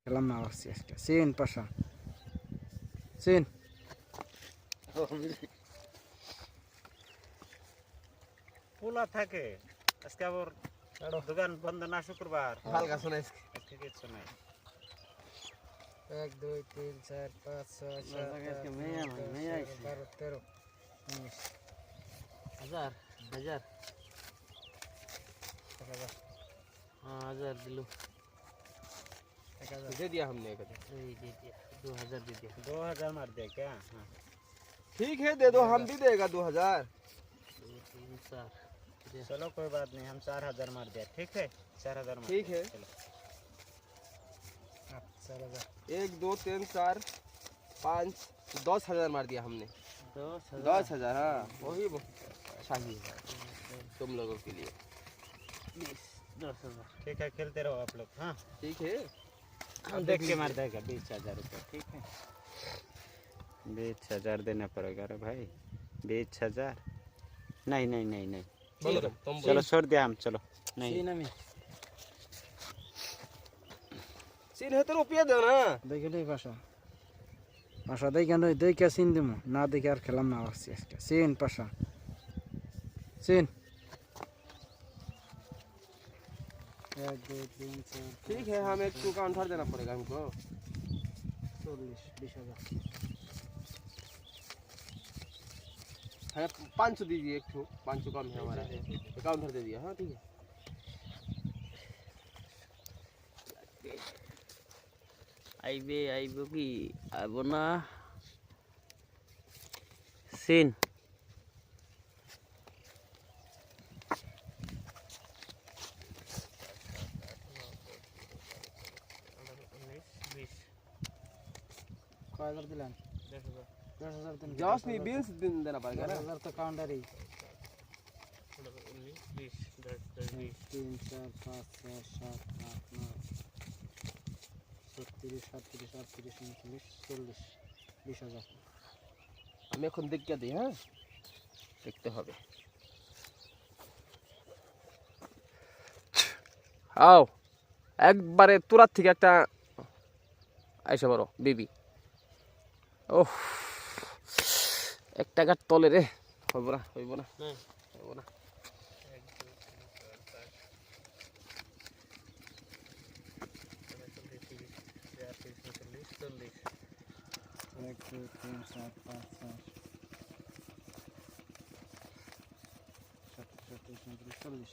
খেলাম না আসছি আজকে সিন পাশা সিন পোলা থাকে আজকে আবার দোকান বন্ধ না শুক্রবার হালকা শোনাই আজকে কিছু নাই 1 2 3 4 5 6 7 8 9 10 11 12 13 हजार हजार हजार दिलो दे दिया हमने एक दे दिया 2000 दे दिया 2000 मार दे क्या हाँ ठीक है दे दो हम भी देगा 2000 2 3 4 चलो कोई बात नहीं हम 4000 मार दिया ठीक है 4000 मार ठीक है चलो 1 2 3 4 5 10,000 मार दिया हमने 10,000 हाँ वही चाहिए तुम लोगों के लिए 10,000 ठीक है खेलते रहो आप लोग हाँ ठीक है हम देख के मार देगा 20,000 रुपये ठीक है 20,000 देना पड़ेगा रे भाई 20,000 नहीं नहीं नहीं नहीं चलो छोड़ दिया हम चलो नहीं सीन में सीन है तो रुपया दो ना দেখে দেই পাশা পাশা দেখে নই দেখে সিন দিমু না দেখে আর খেলাম না আসছি আজকে সিন পাশা সিন 1 2 3 4 ठीक है हमें एक टू काउंटर देना पड़ेगा हमको 40 20,000 हमें 500 दीजिए एक टू 500 कम है हमारा काउंटर दे दिया हाँ ठीक है আইবে আইব কি আইব না সিন কয় হাজার দিলেন 10,000 দিন जॉस नहीं बिल्स दिन देना पड़ेगा ना 10,000 তো কাউন্টারই 19 20 3 4 5 6 7 8 9 37 38 39 40 20,000 আমি এখন দেখে দিই হ্যাঁ দেখতে হবে আও একবারে তুরাত থেকে একটা আইসা বড় বেবি ওহ 1 টাকার তলে রে হইব না হইব না হইব না 1 2 3 4 5 6 7 8 9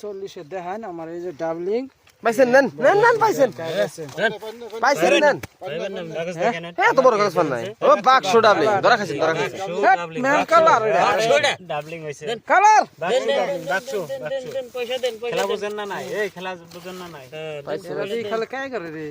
40 দেখান আমার এই যে ডাবলিং পাইছেন নেন নেন নেন পাইছেন পাইছেন নেন হ্যাঁ তো বড় কাগজ পান নাই ও বাক্স ডাবলিং ধরা খাইছেন মেন কালার ডাবলিং হইছে কালার বাক্সু পয়সা দেন খেলা বুঝেন না নাই এই খেলা বুঝেন না নাই পয়সা দিয়ে খেলে কাই করে রে